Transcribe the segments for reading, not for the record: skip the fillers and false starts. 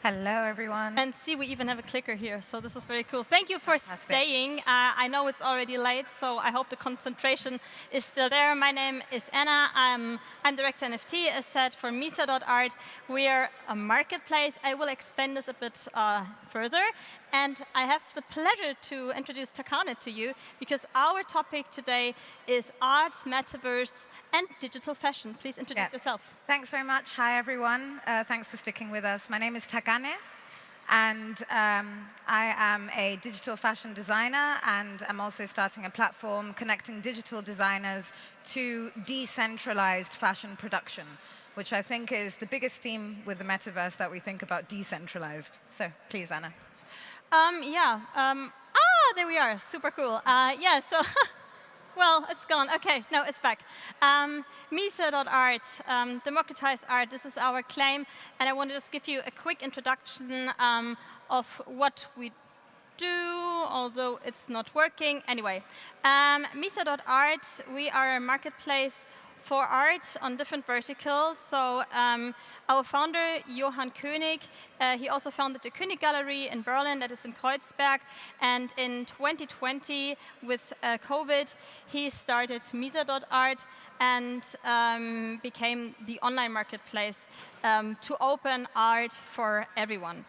Hello, everyone. And see, we even have a clicker here, so this is very cool. Thank you for staying. I know it's already late, so I hope the concentration is still there. My name is Anna. I'm Director NFT, as said, for Misa.art. We are a marketplace. I will explain this a bit further. And I have the pleasure to introduce Takane to you, because our topic today is art, metaverse, and digital fashion. Please introduce yourself. Thanks very much. Hi, everyone. Thanks for sticking with us. My name is Takane, and I am a digital fashion designer, and I'm also starting a platform connecting digital designers to decentralized fashion production, which I think is the biggest theme with the metaverse that we think about decentralized. So please, Anna. There we are. Super cool. So, well, it's gone. OK, no, it's back. Misa.art, democratize art. This is our claim. And I want to just give you a quick introduction of what we do, although it's not working. Anyway, Misa.art, we are a marketplace for art on different verticals. So our founder, Johann König, he also founded the König Gallery in Berlin, that is in Kreuzberg. And in 2020, with COVID, he started Misa.art and became the online marketplace to open art for everyone.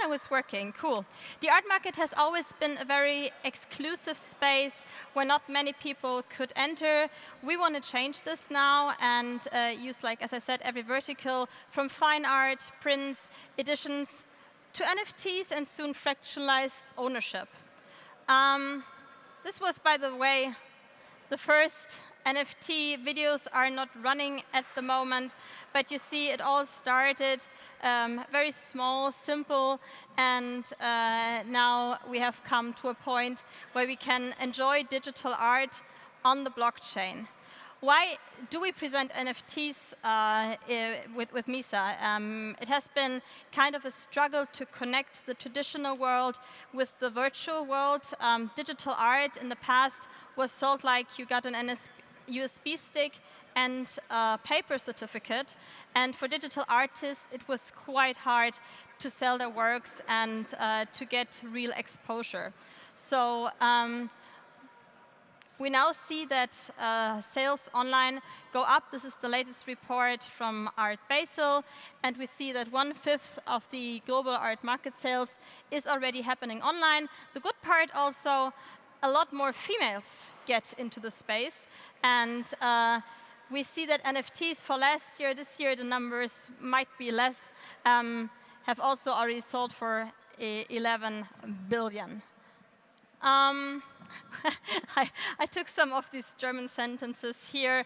No, it's working. Cool. The art market has always been a very exclusive space where not many people could enter. We want to change this now and use, like, as I said, every vertical, from fine art, prints, editions, to NFTs and soon fractionalized ownership. This was, by the way, the first NFT videos are not running at the moment, but you see it all started very small, simple, and now we have come to a point where we can enjoy digital art on the blockchain. Why do we present NFTs with Misa? It has been kind of a struggle to connect the traditional world with the virtual world. Digital art in the past was sold like you got an USB stick and a paper certificate. And for digital artists, it was quite hard to sell their works and to get real exposure. So we now see that sales online go up. This is the latest report from Art Basel. And we see that 1/5 of the global art market sales is already happening online. The good part also, a lot more females get into the space. And we see that NFTs for last year, this year the numbers might be less, have also already sold for 11 billion. I took some of these German sentences here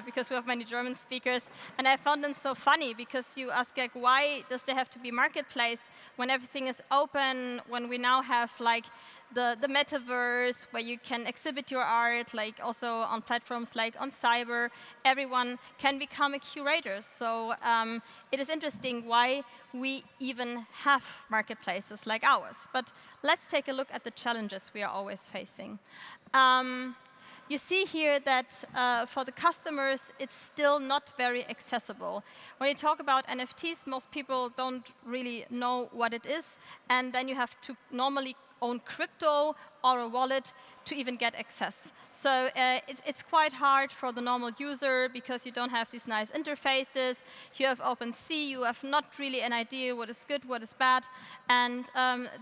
because we have many German speakers, and I found them so funny because you ask, like, why does there have to be marketplace when everything is open, when we now have like the metaverse where you can exhibit your art, like also on platforms like on Cyber, everyone can become a curator. So it is interesting why we even have marketplaces like ours. But let's take a look at the challenges we are always facing. You see here that for the customers, it's still not very accessible. When you talk about NFTs, most people don't really know what it is. And then you have to normally own crypto or a wallet to even get access. So it's quite hard for the normal user because you don't have these nice interfaces. You have OpenSea. You have not really an idea what is good, what is bad. And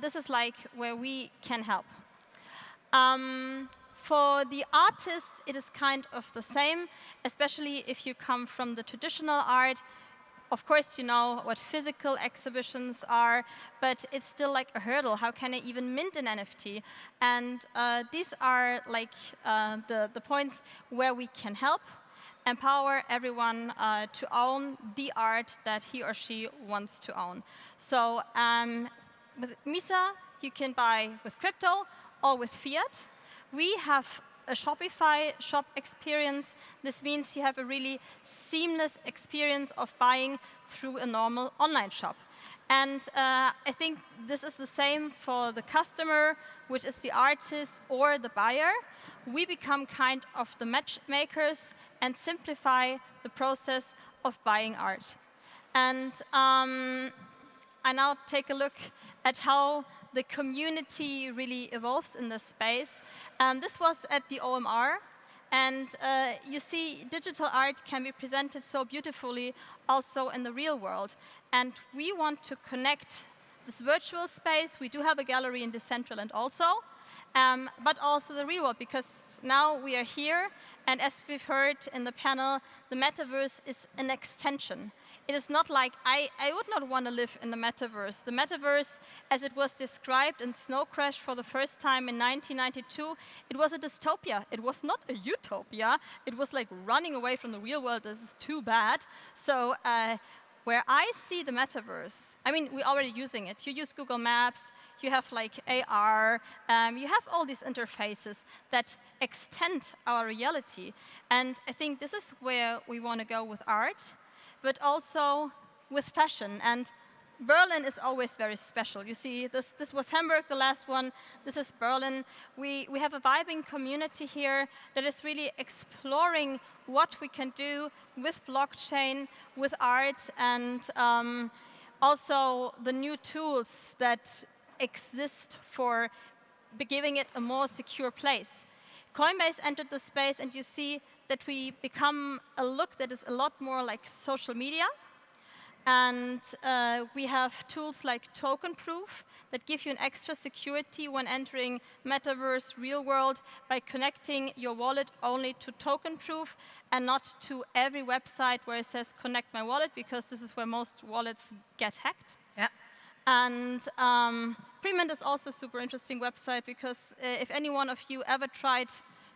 this is like where we can help. For the artists, it is kind of the same, especially if you come from the traditional art. Of course, you know what physical exhibitions are, but it's still like a hurdle. How can I even mint an NFT? And these are like the points where we can help, empower everyone to own the art that he or she wants to own. So with Misa, you can buy with crypto or with fiat. We have a Shopify shop experience. This means you have a really seamless experience of buying through a normal online shop. And I think this is the same for the customer, which is the artist or the buyer. We become kind of the matchmakers and simplify the process of buying art. And I now take a look at how the community really evolves in this space. This was at the OMR. And you see, digital art can be presented so beautifully also in the real world. And we want to connect this virtual space. We do have a gallery in Decentraland also, but also the real world, because now we are here. And as we've heard in the panel, the metaverse is an extension. It is not like, I would not want to live in the metaverse. The metaverse, as it was described in Snow Crash for the first time in 1992, it was a dystopia. It was not a utopia. It was like running away from the real world. This is too bad. So where I see the metaverse, I mean, we're already using it. You use Google Maps, you have like AR, you have all these interfaces that extend our reality. And I think this is where we want to go with art, but also with fashion. And Berlin is always very special. You see, this was Hamburg, the last one. This is Berlin. We have a vibing community here that is really exploring what we can do with blockchain, with art, and also the new tools that exist for giving it a more secure place. Coinbase entered the space, and you see that we become a look that is a lot more like social media. And we have tools like token proof that give you an extra security when entering metaverse real world by connecting your wallet only to token proof and not to every website where it says connect my wallet, because this is where most wallets get hacked. Yeah. And Premint is also a super interesting website, because if any one of you ever tried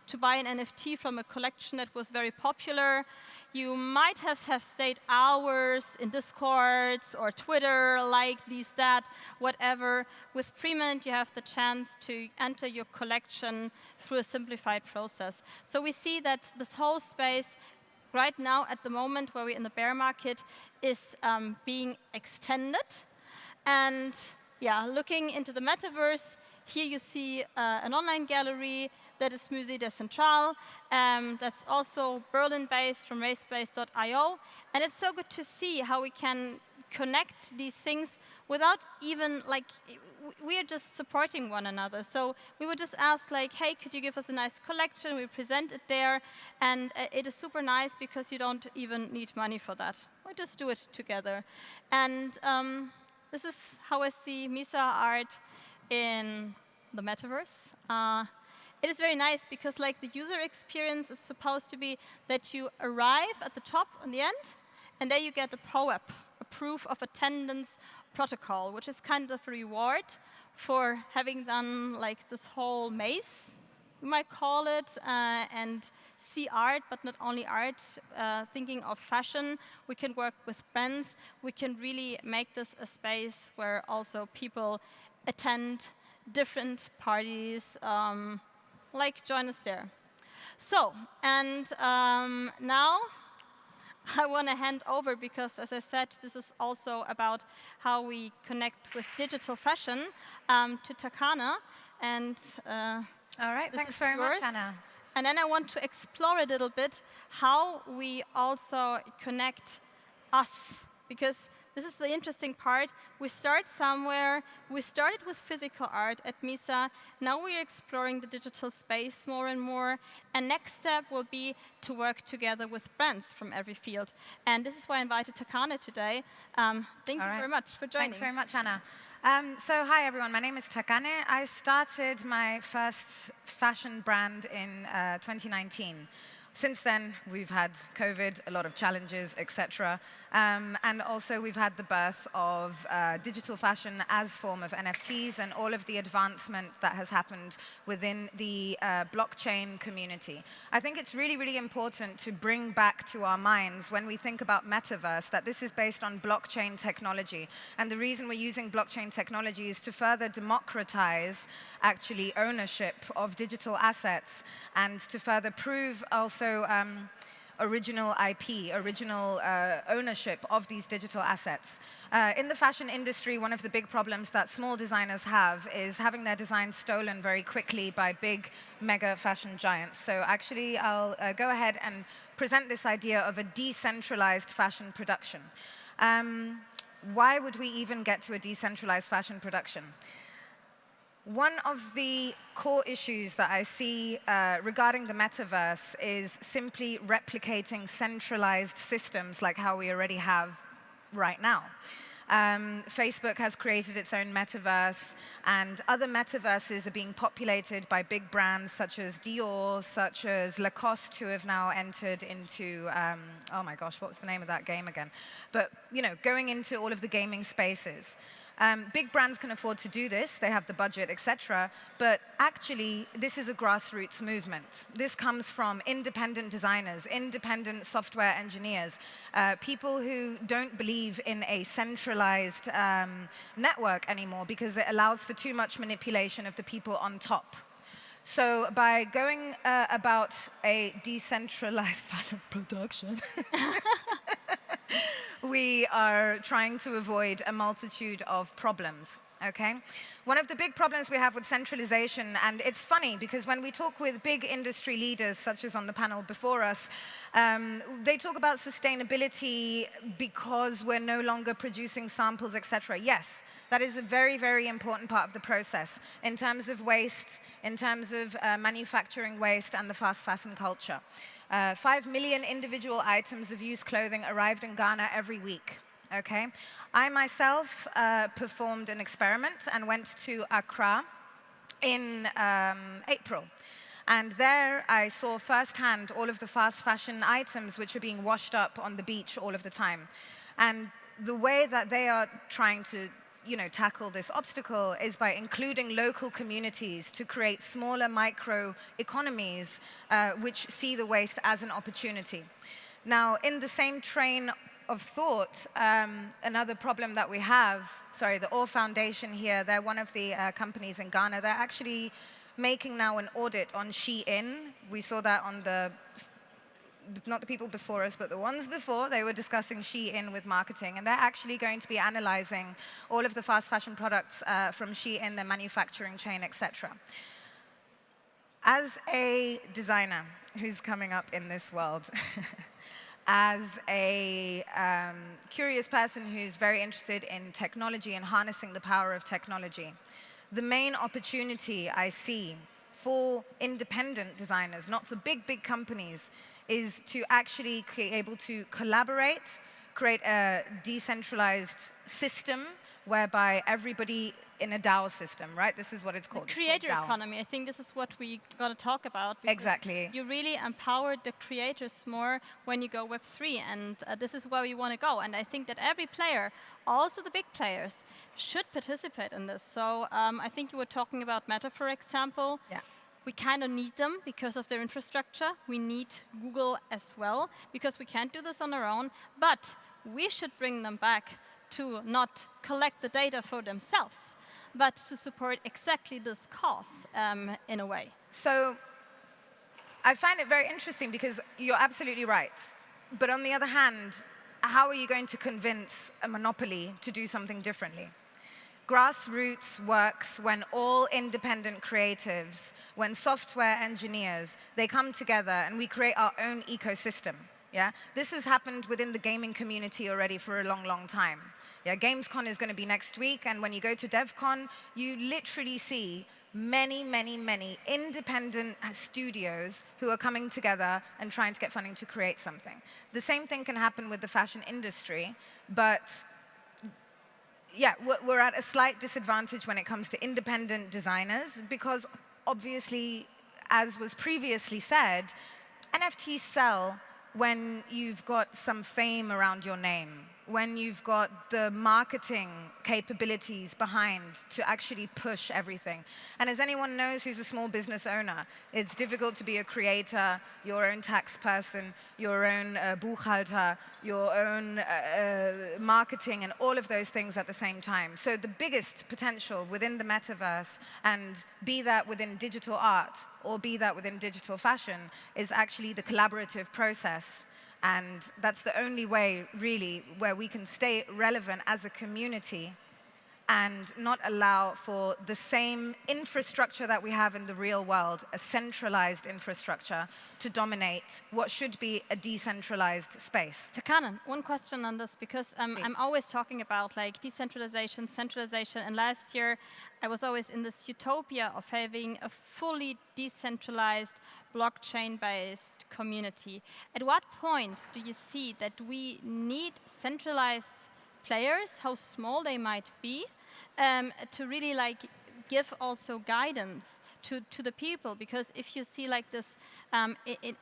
to buy an NFT from a collection that was very popular, you might have stayed hours in Discords or Twitter, like these, that, whatever. With Premint, you have the chance to enter your collection through a simplified process. So we see that this whole space right now, at the moment where we're in the bear market, is being extended. And yeah, looking into the metaverse, here you see an online gallery that is Musée Decentral. That's also Berlin-based from racebase.io. And it's so good to see how we can connect these things without even, like, we are just supporting one another. So we would just ask, like, hey, could you give us a nice collection? We present it there. And it is super nice because you don't even need money for that. We just do it together. And this is how I see Misa art in the metaverse. It is very nice because, like, the user experience is supposed to be that you arrive at the top on the end, and there you get a POAP, a proof of attendance protocol, which is kind of a reward for having done like this whole maze, we might call it, and see art, but not only art. Thinking of fashion, we can work with brands. We can really make this a space where also people attend different parties, like join us there. So, and now I want to hand over, because as I said, this is also about how we connect with digital fashion, to Takane. And all right, thanks very much, Anna. And then I want to explore a little bit how we also connect us, because this is the interesting part. We start somewhere. We started with physical art at MISA. Now we're exploring the digital space more and more. And next step will be to work together with brands from every field. And this is why I invited Takane today. Thank you very much for joining. Thanks very much, Anna. So hi, everyone. My name is Takane. I started my first fashion brand in 2019. Since then, we've had COVID, a lot of challenges, etc. And also, we've had the birth of digital fashion as form of NFTs and all of the advancement that has happened within the blockchain community. I think it's really, really important to bring back to our minds when we think about Metaverse that this is based on blockchain technology. And the reason we're using blockchain technology is to further democratize actually ownership of digital assets and to further prove also original IP, original ownership of these digital assets. In the fashion industry, one of the big problems that small designers have is having their designs stolen very quickly by big, mega fashion giants. So actually, I'll go ahead and present this idea of a decentralized fashion production. Why would we even get to a decentralized fashion production? One of the core issues that I see regarding the metaverse is simply replicating centralized systems like how we already have right now. Facebook has created its own metaverse, and other metaverses are being populated by big brands such as Dior, such as Lacoste, who have now entered into, oh my gosh, what's the name of that game again? But, going into all of the gaming spaces. Big brands can afford to do this. They have the budget, etc. But actually, this is a grassroots movement. This comes from independent designers, independent software engineers, people who don't believe in a centralized network anymore because it allows for too much manipulation of the people on top. So by going about a decentralized fashion production, we are trying to avoid a multitude of problems, okay? One of the big problems we have with centralization, and it's funny because when we talk with big industry leaders, such as on the panel before us, they talk about sustainability because we're no longer producing samples, etc. Yes, that is a very, very important part of the process in terms of waste, in terms of manufacturing waste and the fast fashion culture. 5 million individual items of used clothing arrived in Ghana every week. Okay, I myself performed an experiment and went to Accra in April. And there I saw firsthand all of the fast fashion items which are being washed up on the beach all of the time. And the way that they are trying to tackle this obstacle is by including local communities to create smaller micro economies which see the waste as an opportunity. Now, in the same train of thought, another problem that we have, the Ore Foundation here, they're one of the companies in Ghana. They're actually making now an audit on Shein. We saw that on not the people before us, but the ones before, they were discussing Shein with marketing, and they're actually going to be analyzing all of the fast fashion products from Shein, their manufacturing chain, etc. As a designer who's coming up in this world, as a curious person who's very interested in technology and harnessing the power of technology, the main opportunity I see for independent designers, not for big, big companies, is to actually be able to collaborate, create a decentralized system whereby everybody in a DAO system, right? This is what it's called. The creator economy. I think this is what we got to talk about. Exactly. You really empower the creators more when you go Web3, and this is where we want to go. And I think that every player, also the big players, should participate in this. So I think you were talking about Meta, for example. Yeah. We kind of need them because of their infrastructure. We need Google as well because we can't do this on our own. But we should bring them back to not collect the data for themselves, but to support exactly this cause in a way. So I find it very interesting because you're absolutely right. But on the other hand, how are you going to convince a monopoly to do something differently? Grassroots works when all independent creatives, when software engineers, they come together and we create our own ecosystem. Yeah? This has happened within the gaming community already for a long, long time. Yeah, Gamescom is going to be next week, and when you go to DevCon, you literally see many, many, many independent studios who are coming together and trying to get funding to create something. The same thing can happen with the fashion industry, but yeah, we're at a slight disadvantage when it comes to independent designers because obviously, as was previously said, NFTs sell when you've got some fame around your name, when you've got the marketing capabilities behind to actually push everything. And as anyone knows who's a small business owner, it's difficult to be a creator, your own tax person, your own buchhalter, your own marketing, and all of those things at the same time. So the biggest potential within the metaverse, and be that within digital art or be that within digital fashion, is actually the collaborative process. And that's the only way, really, where we can stay relevant as a community and not allow for the same infrastructure that we have in the real world, a centralized infrastructure, to dominate what should be a decentralized space. Takane, one question on this, because I'm always talking about like decentralization, centralization, and last year I was always in this utopia of having a fully decentralized blockchain-based community. At what point do you see that we need centralized players, how small they might be, to really like give also guidance to the people? Because if you see like this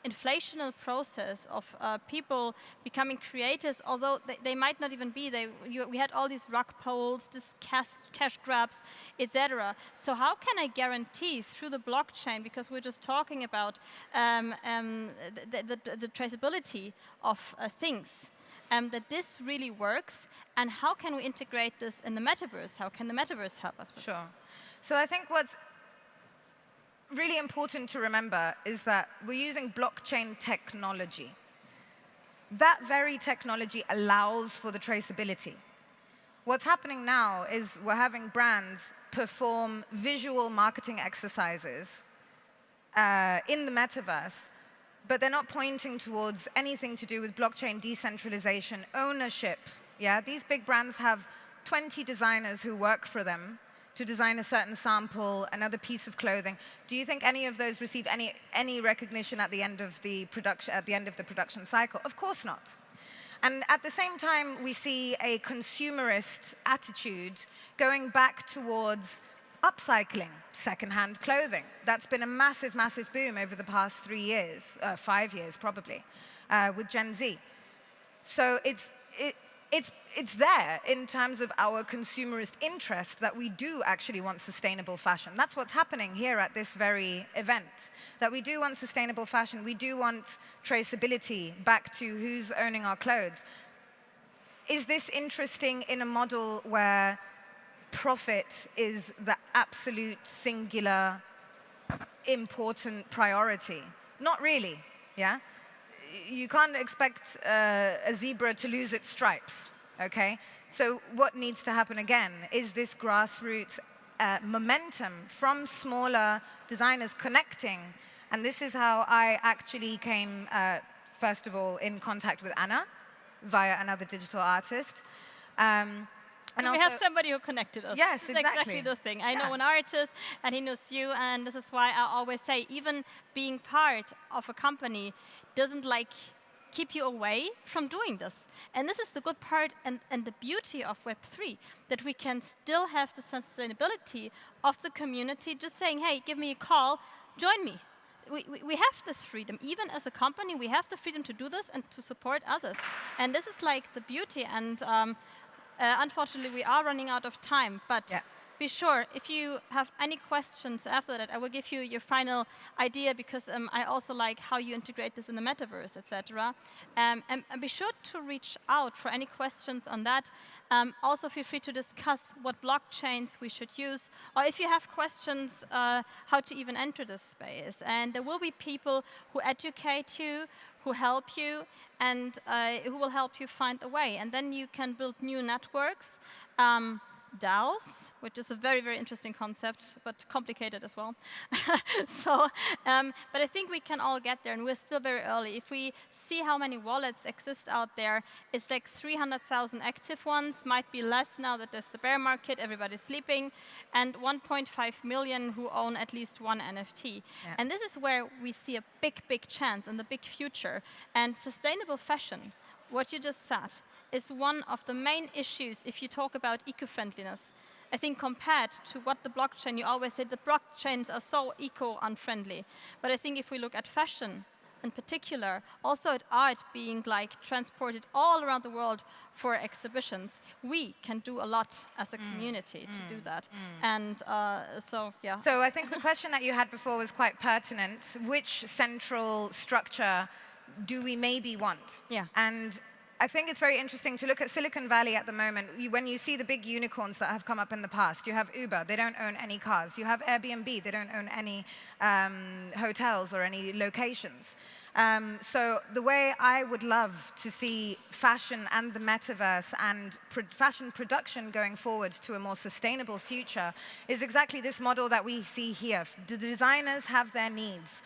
inflational process of people becoming creators, although they might not even be, we had all these rug pulls, this cash grabs, etc. So how can I guarantee through the blockchain, because we're just talking about the traceability of things, that this really works, and how can we integrate this in the metaverse? How can the metaverse help us with Sure. So I think what's really important to remember is that we're using blockchain technology. That very technology allows for the traceability. What's happening now is we're having brands perform visual marketing exercises in the metaverse, but they're not pointing towards anything to do with blockchain decentralization, ownership. Yeah, these big brands have 20 designers who work for them to design a certain sample, another piece of clothing. Do you think any of those receive any recognition at the end of the production cycle? Of course not. And at the same time, we see a consumerist attitude going back towards upcycling secondhand clothing. That's been a massive, massive boom over the past 3 years, 5 years probably, with Gen Z. So it's there in terms of our consumerist interest that we do actually want sustainable fashion. That's what's happening here at this very event, that we do want sustainable fashion. We do want traceability back to who's owning our clothes. Is this interesting in a model where profit is the absolute singular important priority? Not really, yeah? You can't expect a zebra to lose its stripes, okay? So what needs to happen again is this grassroots momentum from smaller designers connecting. And this is how I actually came, first of all, in contact with Anna via another digital artist. And we have somebody who connected us. Yes, exactly. Exactly the thing. I know an artist, and he knows you, and this is why I always say, even being part of a company doesn't like keep you away from doing this. And this is the good part and the beauty of Web3, that we can still have the sustainability of the community, just saying, hey, give me a call, join me. We have this freedom. Even as a company, we have the freedom to do this and to support others. And this is like the beauty. And unfortunately, we are running out of time, but be sure, if you have any questions after that, I will give you your final idea, because I also like how you integrate this in the metaverse, etc. And be sure to reach out for any questions on that. Also, feel free to discuss what blockchains we should use, or if you have questions, how to even enter this space. And there will be people who educate you, who help you, and who will help you find a way. And then you can build new networks. DAOs, which is a very, very interesting concept, but complicated as well. But I think we can all get there, and we're still very early. If we see how many wallets exist out there, it's like 300,000 active ones, might be less now that there's the bear market, everybody's sleeping, and 1.5 million who own at least one NFT. Yeah. And this is where we see a big, big chance and the big future. And sustainable fashion, what you just said, is one of the main issues if you talk about eco-friendliness. I think compared to what the blockchain, you always say the blockchains are so eco-unfriendly. But I think if we look at fashion in particular, also at art being like transported all around the world for exhibitions, we can do a lot as a community to do that. And so, yeah. So I think the question that you had before was quite pertinent. Which central structure do we maybe want? Yeah. And I think it's very interesting to look at Silicon Valley at the moment. When you see the big unicorns that have come up in the past, you have Uber, they don't own any cars. You have Airbnb, they don't own any hotels or any locations. So the way I would love to see fashion and the metaverse and fashion production going forward to a more sustainable future is exactly this model that we see here. The designers have their needs.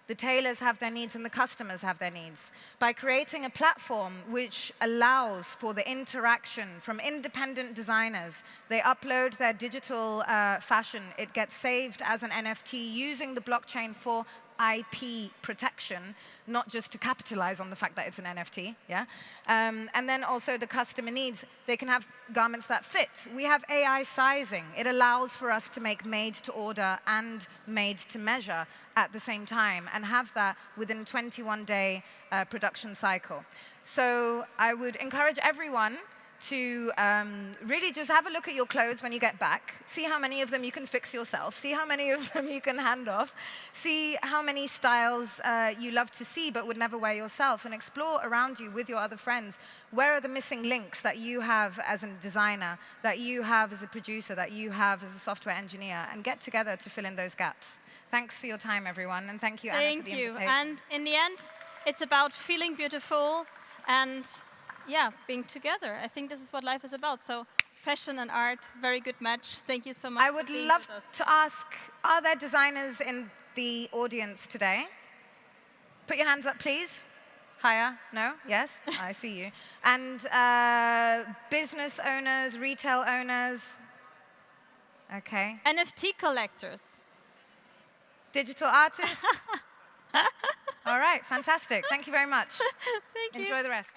The tailors have their needs and the customers have their needs. By creating a platform which allows for the interaction from independent designers, they upload their digital fashion, it gets saved as an NFT using the blockchain for IP protection, not just to capitalize on the fact that it's an NFT, yeah? And then also the customer needs, they can have garments that fit. We have AI sizing. It allows for us to make made to order and made to measure at the same time and have that within a 21-day production cycle. So I would encourage everyone to really just have a look at your clothes when you get back. See how many of them you can fix yourself. See how many of them you can hand off. See how many styles you love to see but would never wear yourself. And explore around you with your other friends. Where are the missing links that you have as a designer, that you have as a producer, that you have as a software engineer? And get together to fill in those gaps. Thanks for your time, everyone. And thank you, Anna, for the invitation. Thank you. And in the end, it's about feeling beautiful and being together. I think this is what life is about. So fashion and art, very good match. Thank you so much. I would love to ask, are there designers in the audience today? Put your hands up, please. Higher? No? Yes? I see you. And business owners, retail owners? OK. NFT collectors. Digital artists? All right, fantastic. Thank you very much. Thank you. Enjoy the rest.